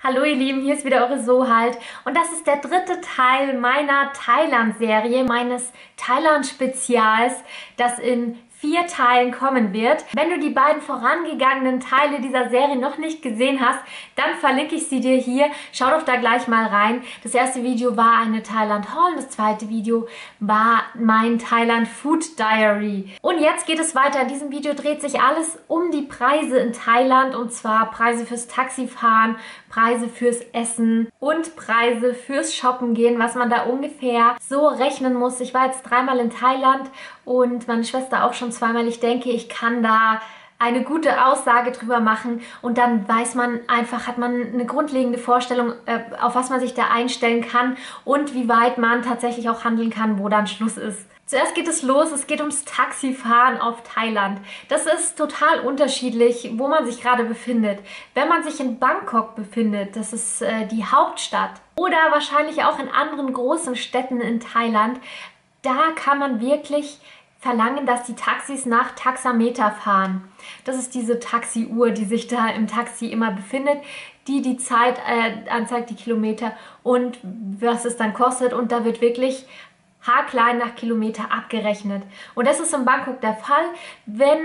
Hallo ihr Lieben, hier ist wieder eure Sohalt und das ist der dritte Teil meiner Thailand-Serie, meines Thailand-Spezials, das in 4 Teilen kommen wird. Wenn du die beiden vorangegangenen Teile dieser Serie noch nicht gesehen hast, dann verlinke ich sie dir hier. Schau doch da gleich mal rein. Das erste Video war eine Thailand Haul, das zweite Video war mein Thailand Food Diary. Und jetzt geht es weiter. In diesem Video dreht sich alles um die Preise in Thailand, und zwar Preise fürs Taxifahren, Preise fürs Essen und Preise fürs Shoppen gehen, was man da ungefähr so rechnen muss. Ich war jetzt 3-mal in Thailand und meine Schwester auch schon 2-mal. Ich denke, ich kann da eine gute Aussage drüber machen und dann weiß man einfach, hat man eine grundlegende Vorstellung, auf was man sich da einstellen kann und wie weit man tatsächlich auch handeln kann, wo dann Schluss ist. Zuerst geht es los, es geht ums Taxifahren auf Thailand. Das ist total unterschiedlich, wo man sich gerade befindet. Wenn man sich in Bangkok befindet, das ist die Hauptstadt, oder wahrscheinlich auch in anderen großen Städten in Thailand, da kann man wirklich verlangen, dass die Taxis nach Taxameter fahren. Das ist diese Taxiuhr, die sich da im Taxi immer befindet, die Zeit anzeigt, die Kilometer und was es dann kostet, und da wird wirklich haarklein nach Kilometer abgerechnet. Und das ist in Bangkok der Fall. Wenn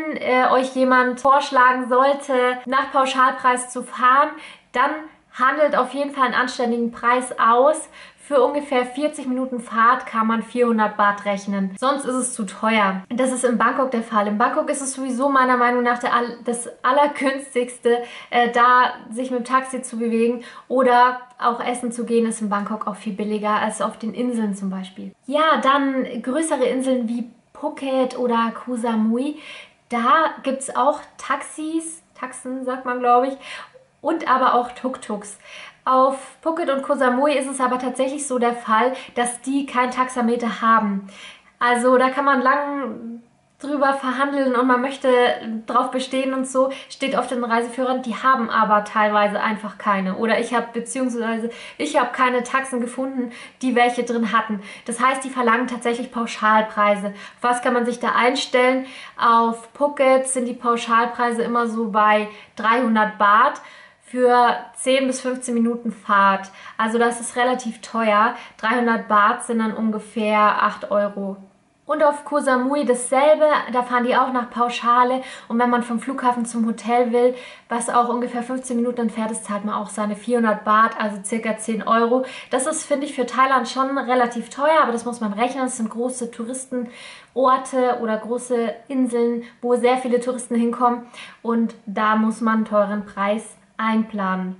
euch jemand vorschlagen sollte, nach Pauschalpreis zu fahren, dann handelt auf jeden Fall einen anständigen Preis aus. Für ungefähr 40 Minuten Fahrt kann man 400 Baht rechnen. Sonst ist es zu teuer. Das ist in Bangkok der Fall. In Bangkok ist es sowieso meiner Meinung nach das Allergünstigste, da sich mit dem Taxi zu bewegen oder auch essen zu gehen, ist in Bangkok auch viel billiger als auf den Inseln zum Beispiel. Ja, dann größere Inseln wie Phuket oder Koh Samui. Da gibt es auch Taxen sagt man, glaube ich, und aber auch Tuk-Tuks. Auf Phuket und Koh Samui ist es aber tatsächlich so der Fall, dass die kein Taxameter haben. Also da kann man lang drüber verhandeln und man möchte drauf bestehen und so, steht auf den Reiseführern, die haben aber teilweise einfach keine. Oder ich habe keine Taxen gefunden, die welche drin hatten. Das heißt, die verlangen tatsächlich Pauschalpreise. Auf was kann man sich da einstellen? Auf Phuket sind die Pauschalpreise immer so bei 300 Baht. Für 10 bis 15 Minuten Fahrt. Also das ist relativ teuer. 300 Baht sind dann ungefähr 8 Euro. Und auf Koh Samui dasselbe, da fahren die auch nach Pauschale. Und wenn man vom Flughafen zum Hotel will, was auch ungefähr 15 Minuten entfernt ist, zahlt man auch seine 400 Baht, also circa 10 Euro. Das ist, finde ich, für Thailand schon relativ teuer, aber das muss man rechnen. Das sind große Touristenorte oder große Inseln, wo sehr viele Touristen hinkommen. Und da muss man einen teuren Preis einplanen.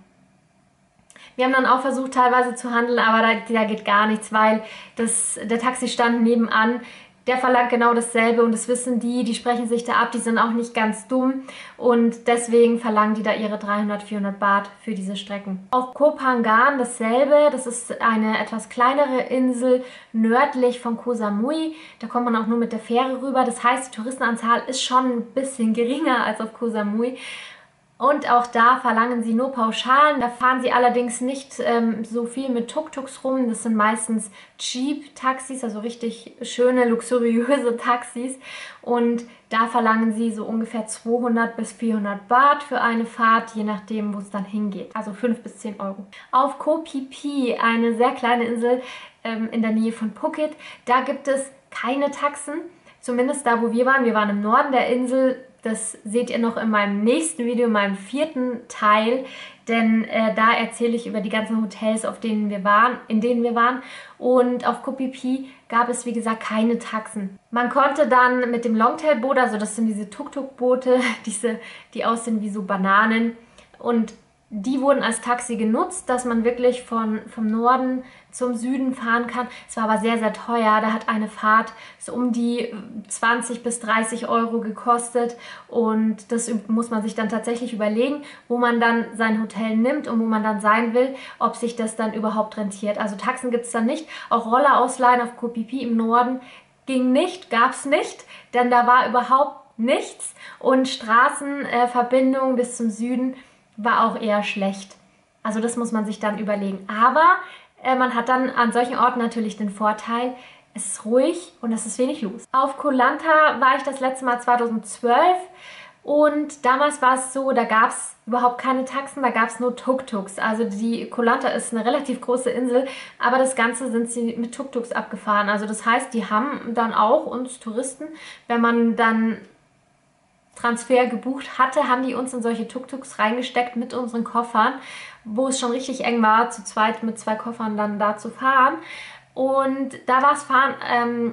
Wir haben dann auch versucht, teilweise zu handeln, aber da geht gar nichts, weil der Taxistand nebenan, der verlangt genau dasselbe und das wissen die sprechen sich da ab, die sind auch nicht ganz dumm und deswegen verlangen die da ihre 300, 400 Baht für diese Strecken. Auf Koh Phangan dasselbe, das ist eine etwas kleinere Insel nördlich von Koh Samui, da kommt man auch nur mit der Fähre rüber, das heißt, die Touristenanzahl ist schon ein bisschen geringer als auf Koh Samui. Und auch da verlangen sie nur Pauschalen. Da fahren sie allerdings nicht so viel mit Tuk-Tuks rum. Das sind meistens Jeep-Taxis, also richtig schöne, luxuriöse Taxis. Und da verlangen sie so ungefähr 200 bis 400 Baht für eine Fahrt, je nachdem, wo es dann hingeht. Also 5 bis 10 Euro. Auf Koh Phi Phi, eine sehr kleine Insel in der Nähe von Phuket, da gibt es keine Taxen. Zumindest da, wo wir waren. Wir waren im Norden der Insel. Das seht ihr noch in meinem nächsten Video, in meinem 4. Teil, denn da erzähle ich über die ganzen Hotels, in denen wir waren. Und auf Koh Phi Phi gab es, wie gesagt, keine Taxen. Man konnte dann mit dem Longtail-Boot, also das sind diese Tuk-Tuk-Boote, die aussehen wie so Bananen, und die wurden als Taxi genutzt, dass man wirklich vom Norden zum Süden fahren kann. Es war aber sehr, sehr teuer. Da hat eine Fahrt so um die 20 bis 30 Euro gekostet. Und das muss man sich dann tatsächlich überlegen, wo man dann sein Hotel nimmt und wo man dann sein will, ob sich das dann überhaupt rentiert. Also Taxen gibt es dann nicht. Auch Roller ausleihen auf Koh Phi Phi im Norden ging nicht, gab es nicht, denn da war überhaupt nichts. Und Straßenverbindung bis zum Süden war auch eher schlecht. Also das muss man sich dann überlegen. Aber man hat dann an solchen Orten natürlich den Vorteil, es ist ruhig und es ist wenig los. Auf Koh Lanta war ich das letzte Mal 2012 Und damals war es so, da gab es überhaupt keine Taxen, da gab es nur Tuk-Tuks. Also die Koh Lanta ist eine relativ große Insel, aber das Ganze sind sie mit Tuk-Tuks abgefahren. Also das heißt, die haben dann auch uns Touristen, wenn man dann Transfer gebucht hatte, haben die uns in solche Tuk-Tuks reingesteckt mit unseren Koffern, wo es schon richtig eng war, zu zweit mit 2 Koffern dann da zu fahren. Und da war es Fahren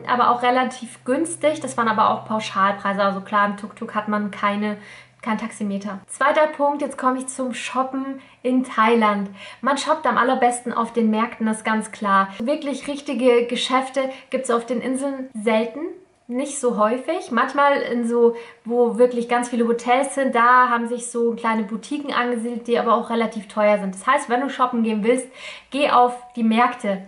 aber auch relativ günstig. Das waren aber auch Pauschalpreise. Also klar, im Tuk-Tuk hat man kein Taximeter. Zweiter Punkt, jetzt komme ich zum Shoppen in Thailand. Man shoppt am allerbesten auf den Märkten, das ist ganz klar. Wirklich richtige Geschäfte gibt es auf den Inseln selten. Nicht so häufig. Manchmal in so, wo wirklich ganz viele Hotels sind, da haben sich so kleine Boutiquen angesiedelt, die aber auch relativ teuer sind. Das heißt, wenn du shoppen gehen willst, geh auf die Märkte.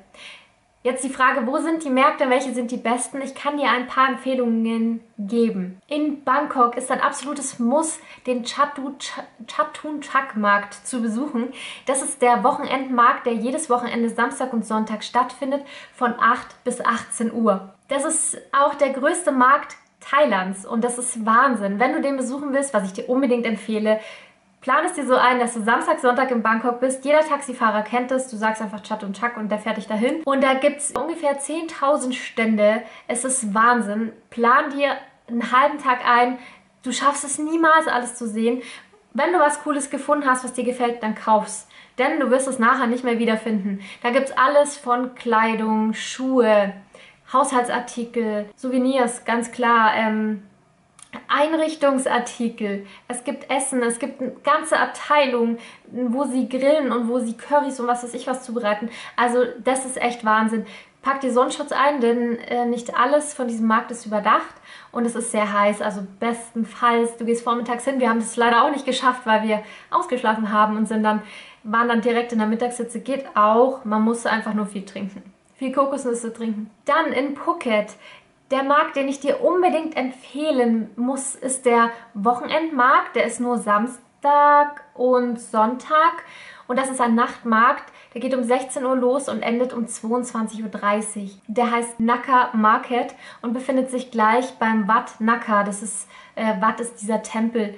Jetzt die Frage, wo sind die Märkte, welche sind die besten? Ich kann dir ein paar Empfehlungen geben. In Bangkok ist ein absolutes Muss, den Chatuchak-Markt zu besuchen. Das ist der Wochenendmarkt, der jedes Wochenende Samstag und Sonntag stattfindet, von 8 bis 18 Uhr. Das ist auch der größte Markt Thailands und das ist Wahnsinn. Wenn du den besuchen willst, was ich dir unbedingt empfehle, plan es dir so ein, dass du Samstag, Sonntag in Bangkok bist. Jeder Taxifahrer kennt es. Du sagst einfach Chatuchak und der fährt dich dahin. Und da gibt es ungefähr 10.000 Stände. Es ist Wahnsinn. Plan dir einen halben Tag ein. Du schaffst es niemals, alles zu sehen. Wenn du was Cooles gefunden hast, was dir gefällt, dann kauf's. Denn du wirst es nachher nicht mehr wiederfinden. Da gibt es alles von Kleidung, Schuhe, Haushaltsartikel, Souvenirs, ganz klar, Einrichtungsartikel, es gibt Essen, es gibt eine ganze Abteilung, wo sie grillen und wo sie Currys und was weiß ich was zubereiten. Also das ist echt Wahnsinn. Pack dir Sonnenschutz ein, denn nicht alles von diesem Markt ist überdacht und es ist sehr heiß. Also bestenfalls, du gehst vormittags hin. Wir haben das leider auch nicht geschafft, weil wir ausgeschlafen haben und waren dann direkt in der Mittagshitze. Geht auch, man muss einfach nur viel trinken. Viel Kokosnüsse trinken. Dann in Phuket. Der Markt, den ich dir unbedingt empfehlen muss, ist der Wochenendmarkt. Der ist nur Samstag und Sonntag. Und das ist ein Nachtmarkt. Der geht um 16 Uhr los und endet um 22:30 Uhr. Der heißt Nakha Market und befindet sich gleich beim Wat Nakha. Das ist, Wat ist dieser Tempel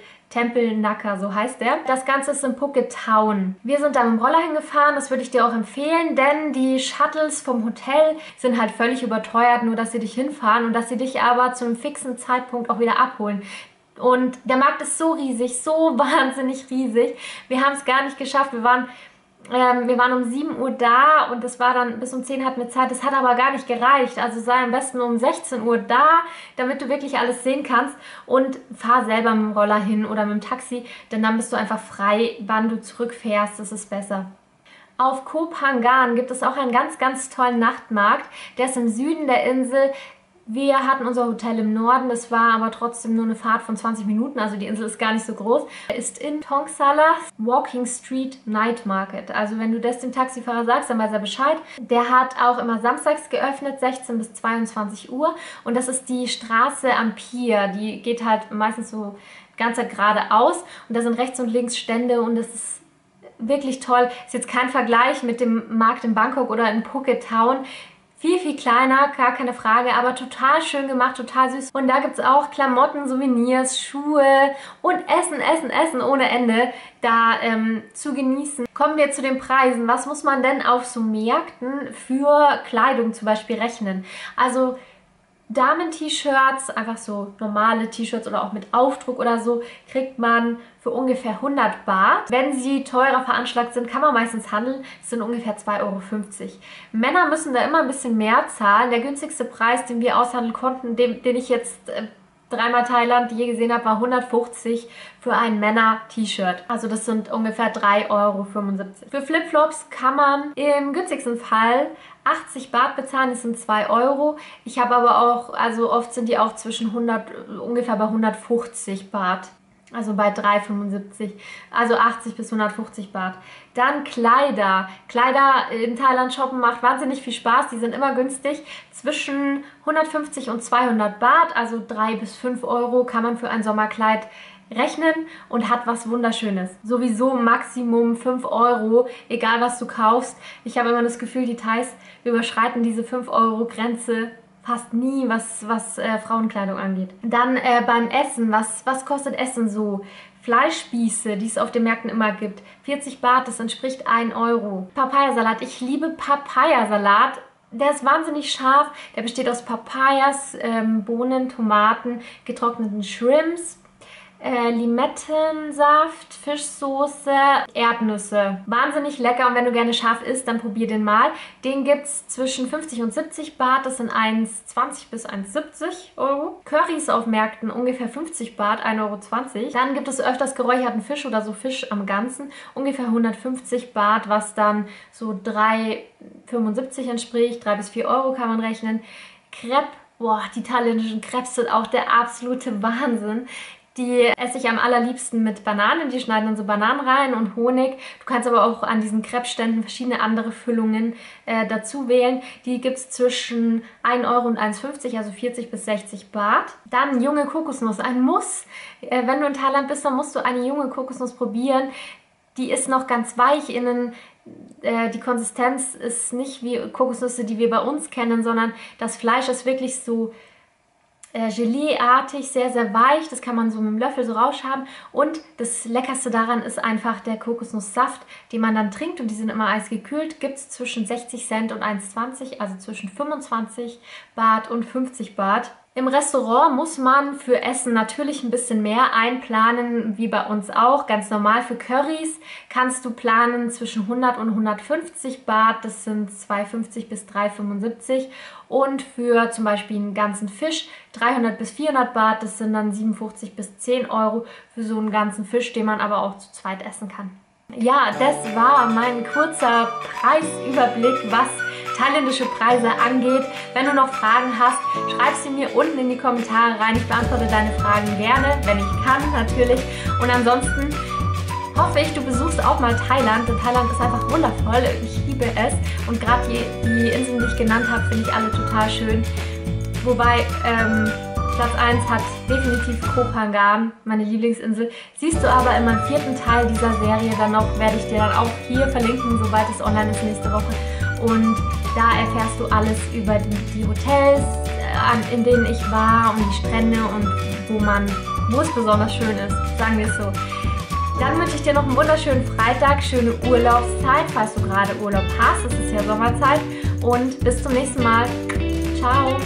Nakha, so heißt der. Das Ganze ist in Phuket Town. Wir sind da mit dem Roller hingefahren, das würde ich dir auch empfehlen, denn die Shuttles vom Hotel sind halt völlig überteuert, nur dass sie dich hinfahren und dass sie dich aber zu einem fixen Zeitpunkt auch wieder abholen. Und der Markt ist so riesig, so wahnsinnig riesig. Wir haben es gar nicht geschafft. Wir waren um 7 Uhr da und das war dann bis um 10 hatten wir Zeit. Das hat aber gar nicht gereicht. Also sei am besten um 16 Uhr da, damit du wirklich alles sehen kannst und fahr selber mit dem Roller hin oder mit dem Taxi, denn dann bist du einfach frei, wann du zurückfährst. Das ist besser. Auf Koh Phangan gibt es auch einen ganz, ganz tollen Nachtmarkt. Der ist im Süden der Insel. Wir hatten unser Hotel im Norden, das war aber trotzdem nur eine Fahrt von 20 Minuten, also die Insel ist gar nicht so groß. Er ist in Thongsalas Walking Street Night Market. Also wenn du das dem Taxifahrer sagst, dann weiß er Bescheid. Der hat auch immer samstags geöffnet, 16 bis 22 Uhr. Und das ist die Straße am Pier, die geht halt meistens so ganz geradeaus. Und da sind rechts und links Stände und das ist wirklich toll. Ist jetzt kein Vergleich mit dem Markt in Bangkok oder in Phuket Town. Viel, viel kleiner, gar keine Frage, aber total schön gemacht, total süß. Und da gibt es auch Klamotten, Souvenirs, Schuhe und Essen ohne Ende da zu genießen. Kommen wir zu den Preisen. Was muss man denn auf so Märkten für Kleidung zum Beispiel rechnen? Also Damen-T-Shirts, einfach so normale T-Shirts oder auch mit Aufdruck oder so, kriegt man für ungefähr 100 Baht. Wenn sie teurer veranschlagt sind, kann man meistens handeln. Das sind ungefähr 2,50 Euro. Männer müssen da immer ein bisschen mehr zahlen. Der günstigste Preis, den wir aushandeln konnten, den ich jetzt dreimal Thailand je gesehen habe, war 150 für ein Männer-T-Shirt. Also das sind ungefähr 3,75 Euro. Für Flipflops kann man im günstigsten Fall 80 Baht bezahlen, das sind 2 Euro. Ich habe aber auch, also oft sind die auch zwischen ungefähr bei 150 Baht. Also bei 3,75, also 80 bis 150 Baht. Dann Kleider. Kleider in Thailand shoppen macht wahnsinnig viel Spaß. Die sind immer günstig. Zwischen 150 und 200 Baht, also 3 bis 5 Euro, kann man für ein Sommerkleid rechnen und hat was Wunderschönes. Sowieso Maximum 5 Euro, egal was du kaufst. Ich habe immer das Gefühl, die Thais überschreiten diese 5 Euro Grenze fast nie, was Frauenkleidung angeht. Dann beim Essen, was kostet Essen so? Fleischspieße, die es auf den Märkten immer gibt. 40 Baht, das entspricht 1 Euro. Papayasalat, ich liebe Papayasalat. Der ist wahnsinnig scharf. Der besteht aus Papayas, Bohnen, Tomaten, getrockneten Shrimps, Limettensaft, Fischsoße, Erdnüsse. Wahnsinnig lecker, und wenn du gerne scharf isst, dann probier den mal. Den gibt es zwischen 50 und 70 Baht, das sind 1,20 bis 1,70 Euro. Currys auf Märkten ungefähr 50 Baht, 1,20 Euro. Dann gibt es öfters geräucherten Fisch oder so Fisch am Ganzen, ungefähr 150 Baht, was dann so 3,75 entspricht, 3 bis 4 Euro kann man rechnen. Crepe, boah, die thailändischen Crepes sind auch der absolute Wahnsinn. Die esse ich am allerliebsten mit Bananen. Die schneiden dann so Bananen rein und Honig. Du kannst aber auch an diesen Crepe-Ständen verschiedene andere Füllungen dazu wählen. Die gibt es zwischen 1 Euro und 1,50, also 40 bis 60 Baht. Dann junge Kokosnuss, ein Muss. Wenn du in Thailand bist, dann musst du eine junge Kokosnuss probieren. Die ist noch ganz weich innen. Die Konsistenz ist nicht wie Kokosnüsse, die wir bei uns kennen, sondern das Fleisch ist wirklich so Gelee-artig, sehr, sehr weich. Das kann man so mit dem Löffel so rausschaben. Und das Leckerste daran ist einfach der Kokosnusssaft, den man dann trinkt. Und die sind immer eisgekühlt. Gibt es zwischen 60 Cent und 1,20, also zwischen 25 Baht und 50 Baht. Im Restaurant muss man für Essen natürlich ein bisschen mehr einplanen, wie bei uns auch. Ganz normal für Currys kannst du planen zwischen 100 und 150 Baht, das sind 2,50 bis 3,75. Und für zum Beispiel einen ganzen Fisch 300 bis 400 Baht, das sind dann 57 bis 10 Euro für so einen ganzen Fisch, den man aber auch zu zweit essen kann. Ja, das war mein kurzer Preisüberblick, was thailändische Preise angeht. Wenn du noch Fragen hast, schreib sie mir unten in die Kommentare rein. Ich beantworte deine Fragen gerne, wenn ich kann natürlich. Und ansonsten hoffe ich, du besuchst auch mal Thailand, denn Thailand ist einfach wundervoll. Ich liebe es. Und gerade die Inseln, die ich genannt habe, finde ich alle total schön. Wobei Platz 1 hat definitiv Koh Phangan, meine Lieblingsinsel. Siehst du aber in meinem 4. Teil dieser Serie dann noch, werde ich dir dann auch hier verlinken, sobald es online ist nächste Woche. Und da erfährst du alles über die Hotels, in denen ich war, und die Strände und wo es besonders schön ist, sagen wir es so. Dann wünsche ich dir noch einen wunderschönen Freitag, schöne Urlaubszeit, falls du gerade Urlaub hast. Es ist ja Sommerzeit. Und bis zum nächsten Mal. Ciao!